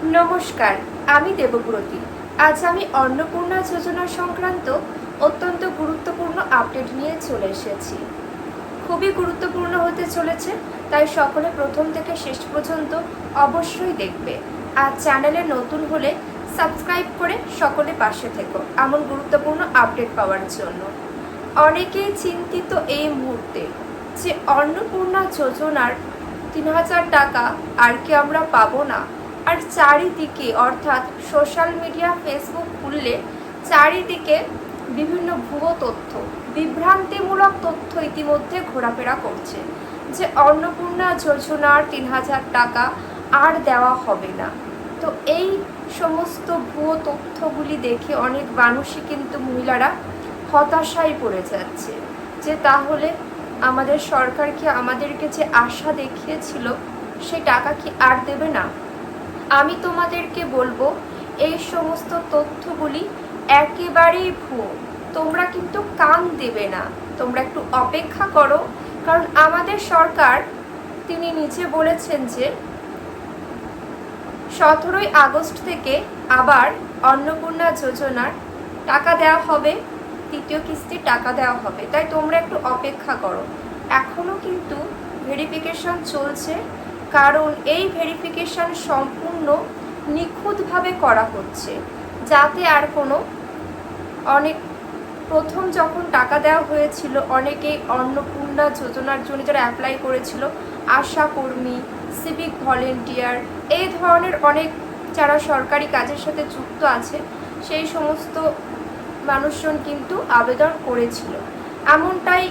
নমস্কার, আমি দেবব্রতী। আজ আমি অন্নপূর্ণা যোজনা সংক্রান্ত অত্যন্ত গুরুত্বপূর্ণ আপডেট নিয়ে চলে এসেছি। খুবই গুরুত্বপূর্ণ হতে চলেছে, তাই সকলে প্রথম থেকে শেষ পর্যন্ত অবশ্যই দেখবে। আর চ্যানেলে নতুন হলে সাবস্ক্রাইব করে সকলে পাশে থেকো এমন গুরুত্বপূর্ণ আপডেট পাওয়ার জন্য। অনেকেই চিন্তিত এই মুহূর্তে যে অন্নপূর্ণা যোজনার ৩,০০০ টাকা আর কি আমরা পাবো না। আর চারিদিকে অর্থাৎ সোশ্যাল মিডিয়া ফেসবুক খুললে চারিদিকে বিভিন্ন ভুয়ো তথ্য, বিভ্রান্তিমূলক তথ্য ইতিমধ্যে ঘোরাফেরা করছে যে অন্নপূর্ণা যোজনার ৩,০০০ টাকা আর দেওয়া হবে না। তো এই সমস্ত ভুয়ো তথ্যগুলি দেখে অনেক মানুষই কিন্তু মহিলারা হতাশায় পড়ে যাচ্ছে যে তাহলে আমাদের সরকার কি আমাদেরকে যে আশা দেখিয়েছিল সে টাকা কি আর দেবে না। আমি তোমাদেরকে বলবো এই সমস্ত তথ্যগুলি একেবারেই ভুয়ো। তোমরা কিন্তু কান দেবে না, তোমরা একটু অপেক্ষা করো। কারণ আমাদের সরকার তিনি নিজে বলেছেন যে 17ই আগস্ট থেকে আবার অন্নপূর্ণা যোজনার টাকা দেওয়া হবে, তৃতীয় কিস্তির টাকা দেওয়া হবে। তাই তোমরা একটু অপেক্ষা করো। এখনও কিন্তু ভেরিফিকেশন চলছে, কারণ এই ভেরিফিকেশন সম্পূর্ণ নিখুঁতভাবে করা হচ্ছে যাতে আর কোনো প্রথম যখন টাকা দেওয়া হয়েছিল অনেকেই অন্নপূর্ণা যোজনার জন্য যারা অ্যাপ্লাই করেছিল, আশা কর্মী, সিভিক ভলেন্টিয়ার, এই ধরনের অনেক যারা সরকারি কাজের সাথে যুক্ত আছে সেই সমস্ত মানুষজন কিন্তু আবেদন করেছিল, এমনটাই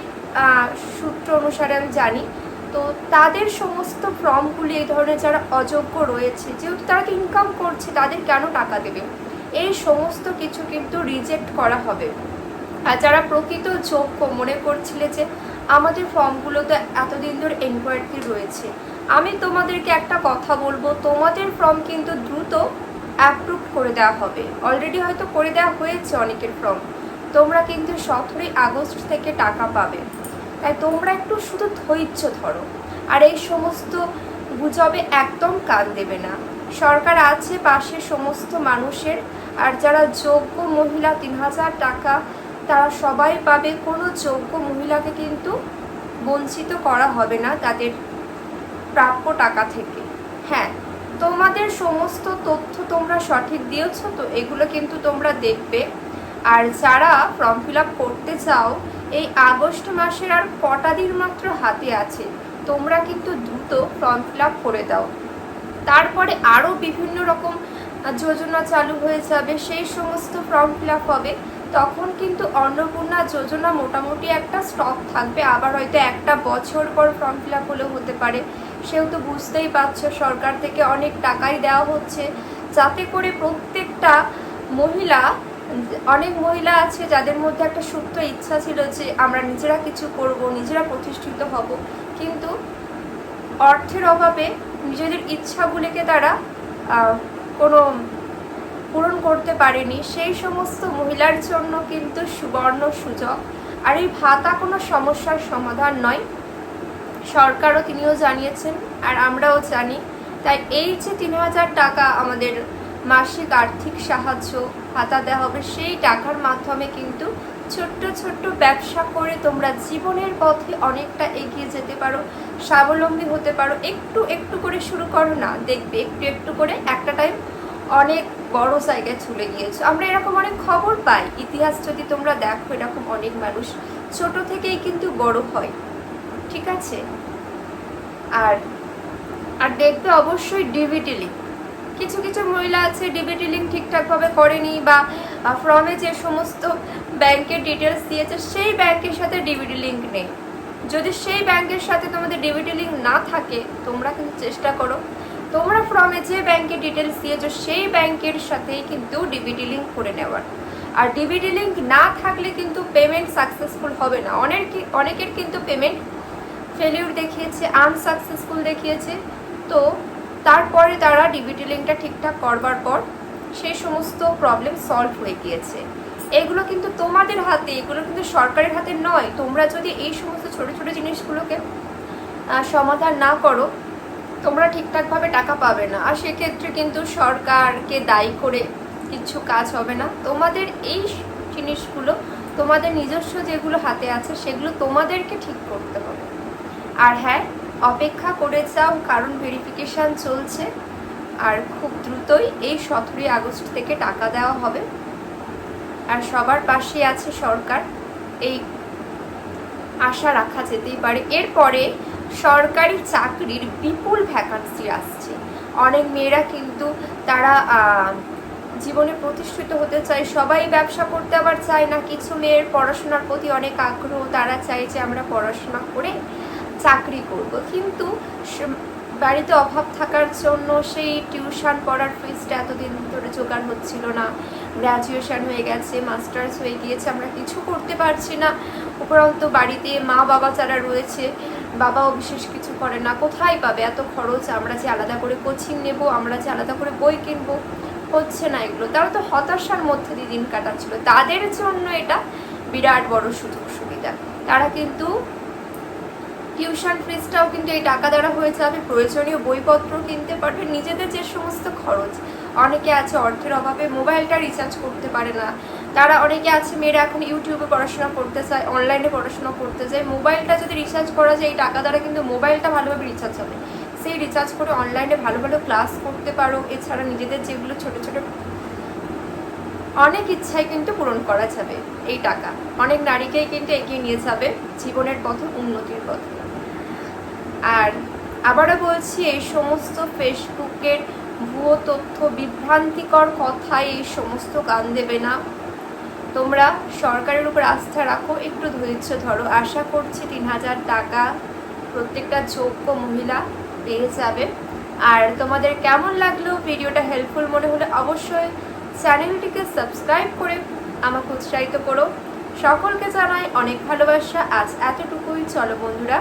সূত্র অনুসারে আমি জানি। তো তাদের সমস্ত ফর্মগুলি এই ধরনের যারা অযোগ্য রয়েছে, যেহেতু তারা তো ইনকাম করছে, তাদের কেন টাকা দেবে, এই সমস্ত কিছু কিন্তু রিজেক্ট করা হবে। আর যারা প্রকৃত যোগ্য মনে করছিলে যে আমাদের ফর্মগুলোতে এতদিন ধরে এনকোয়ারি রয়েছে, আমি তোমাদেরকে একটা কথা বলবো, তোমাদের ফর্ম কিন্তু দ্রুত অ্যাপ্রুভ করে দেওয়া হবে। অলরেডি হয়তো করে দেওয়া হয়েছে অনেকের ফর্ম। তোমরা কিন্তু 17ই আগস্ট থেকে টাকা পাবে, তাই তোমরা একটু শুধু ধৈর্য ধরো। আর এই সমস্ত গুজবে একদম কান দেবে না। সরকার আছে পাশে সমস্ত মানুষের। আর যারা যোগ্য মহিলা ৩,০০০ টাকা তারা সবাই পাবে, কোনো যোগ্য মহিলাকে কিন্তু বঞ্চিত করা হবে না তাদের প্রাপ্য টাকা থেকে। হ্যাঁ, তোমাদের সমস্ত তথ্য তোমরা সঠিক দিয়েছ, তো এগুলো কিন্তু তোমরা দেখবে। আর যারা ফর্ম ফিল আপ করতে চাও, এই আগস্ট মাসের আর কটা দিন মাত্র হাতে আছে, তোমরা কিন্তু দ্রুত ফর্ম ফিল আপ করে দাও। তারপরে আরও বিভিন্ন রকম যোজনা চালু হয়ে যাবে, সেই সমস্ত ফর্ম ফিল আপ হবে। তখন কিন্তু অন্নপূর্ণা যোজনা মোটামুটি একটা স্টক থাকবে। আবার হয়তো একটা বছর পর ফর্ম ফিল আপ হলেও হতে পারে। সেহেতু বুঝতেই পারছো সরকার থেকে অনেক টাকাই দেওয়া হচ্ছে যাতে করে প্রত্যেকটা মহিলা, অনেক মহিলা আছে যাদের মধ্যে একটা সুপ্ত ইচ্ছা ছিল যে আমরা নিজেরা কিছু করব, নিজেরা প্রতিষ্ঠিত হব, কিন্তু অর্থের অভাবে নিজেদের ইচ্ছাগুলিকে তারা কোনো পূরণ করতে পারেনি। সেই সমস্ত মহিলার জন্য কিন্তু সুবর্ণ সুযোগ। আর এই ভাতা কোনো সমস্যার সমাধান নয়, সরকারও তিনিও জানিয়েছেন আর আমরাও জানি। তাই এই যে ৩,০০০ টাকা আমাদের মাসিক আর্থিক সাহায্য ভাতা দেওয়া হবে, সেই টাকার মাধ্যমে কিন্তু ছোট্ট ছোট্ট ব্যবসা করে তোমরা জীবনের পথে অনেকটা এগিয়ে যেতে পারো, স্বাবলম্বী হতে পারো। একটু একটু করে শুরু করো না, দেখবে একটু একটু করে একটা টাইম অনেক বড় জায়গায় চলে গিয়েছো। আমরা এরকম অনেক খবর পাই, ইতিহাস যদি তোমরা দেখো, এরকম অনেক মানুষ ছোট থেকেই কিন্তু বড় হয়। ঠিক আছে? আর আর দেখবে অবশ্যই ডিবিটি লিঙ্ক, কিছু কিছু মহিলা আছে ডিবিটি লিঙ্ক ঠিকঠাকভাবে করেনি, বা ফর্মে যে সমস্ত ব্যাংকের ডিটেলস দিয়েছে সেই ব্যাংকের সাথে ডিবিটি লিঙ্ক নেই। যদি সেই ব্যাংকের সাথে তোমাদের ডিবিটি লিঙ্ক না থাকে, তোমরা কিন্তু চেষ্টা করো তোমরা ফর্মে যে ব্যাংকের ডিটেলস দিয়েছো সেই ব্যাংকের সাথেই কিন্তু ডিবিটি লিঙ্ক করে নেওয়ার। আর ডিবিটি লিঙ্ক না থাকলে কিন্তু পেমেন্ট সাকসেসফুল হবে না। অনেকের কিন্তু পেমেন্ট ফেলিউর দেখিয়েছে, আনসাকসেসফুল দেখিয়েছে। তো তারপরে তারা ডিবিটি লিঙ্কটা ঠিকঠাক করবার পর সেই সমস্ত প্রবলেম সলভ হয়ে গিয়েছে। এগুলো কিন্তু তোমাদের হাতে, এগুলো কিন্তু সরকারের হাতে নয়। তোমরা যদি এই সমস্ত ছোট ছোট জিনিসগুলোকে সমাধান না করো, তোমরা ঠিকঠাকভাবে টাকা পাবে না, আর সেক্ষেত্রে কিন্তু সরকারকে দায়ী করে কিছু কাজ হবে না। তোমাদের এই জিনিসগুলো, তোমাদের নিজস্ব যেগুলো হাতে আছে সেগুলো তোমাদেরকে ঠিক করতে হবে। আর হ্যাঁ, অপেক্ষা করে যাও, কারণ ভেরিফিকেশান চলছে, আর খুব দ্রুতই এই 17 আগস্ট থেকে টাকা দেওয়া হবে। আর সবার পাশে আছে সরকার, এই আশা রাখা যেতেই পারে। এরপরে সরকারি চাকরির বিপুল ভ্যাকান্সি আসছে। অনেক মেয়েরা কিন্তু তারা জীবনে প্রতিষ্ঠিত হতে চায়, সবাই ব্যবসা করতে আবার চায় না। কিছু মেয়ের পড়াশোনার প্রতি অনেক আগ্রহ, তারা চায় যে আমরা পড়াশোনা করে চাকরি করব, কিন্তু বাড়িতে অভাব থাকার জন্য সেই টিউশন পড়ার ফিসটা এতদিন ধরে জোগাড় হচ্ছিল না। গ্র্যাজুয়েশন হয়ে গেছে, মাস্টার্স হয়ে গিয়েছে, আমরা কিছু করতে পারছি না। উপরন্তু বাড়িতে মা বাবা যারা রয়েছে, বাবাও বিশেষ কিছু করে না, কোথায় পাবে এত খরচ, আমরা যে আলাদা করে কোচিং নেব, আমরা যে আলাদা করে বই কিনবো, হচ্ছে না এগুলো। তারা তো হতাশার মধ্যে দিয়ে দিন কাটাচ্ছিল। তাদের জন্য এটা বিরাট বড় সুযোগ সুবিধা। তারা কিন্তু টিউশন ফিসটাও কিন্তু এই টাকা দ্বারা হয়ে যাবে, প্রয়োজনীয় বইপত্র কিনতে পারবে, নিজেদের যে সমস্ত খরচ। অনেকে আছে অর্থের অভাবে মোবাইলটা রিচার্জ করতে পারে না, তারা অনেকে আছে মেয়েরা এখন ইউটিউবে পড়াশোনা করতে চায়, অনলাইনে পড়াশোনা করতে চায়। মোবাইলটা যদি রিচার্জ করা যায় এই টাকা দ্বারা, কিন্তু মোবাইলটা ভালোভাবে রিচার্জ হবে, সেই রিচার্জ করে অনলাইনে ভালো ভালো ক্লাস করতে পারো। এছাড়া নিজেদের যেগুলো ছোটো ছোটো অনেক ইচ্ছাই কিন্তু পূরণ করা যাবে এই টাকা। অনেক নারীকেই কিন্তু এগিয়ে নিয়ে যাবে জীবনের পথে, উন্নতির পথে। আর আবারও বলছি, এই সমস্ত ফেসবুকের ভুয়ো তথ্য, বিভ্রান্তিকর কথায় এই সমস্ত কান দেবে না। তোমরা সরকারের উপর আস্থা রাখো, একটু ধৈর্য ধরো। আশা করছি 3000 টাকা প্রত্যেকটা যোগ্য মহিলা পেয়ে যাবে। আর তোমাদের কেমন লাগলো ভিডিওটা, হেল্পফুল মনে হলে অবশ্যই চ্যানেলটিকে সাবস্ক্রাইব করে আমাকে উৎসাহিত করো। সকলকে জানাই অনেক ভালোবাসা। আজ এতটুকুই, চলো বন্ধুরা।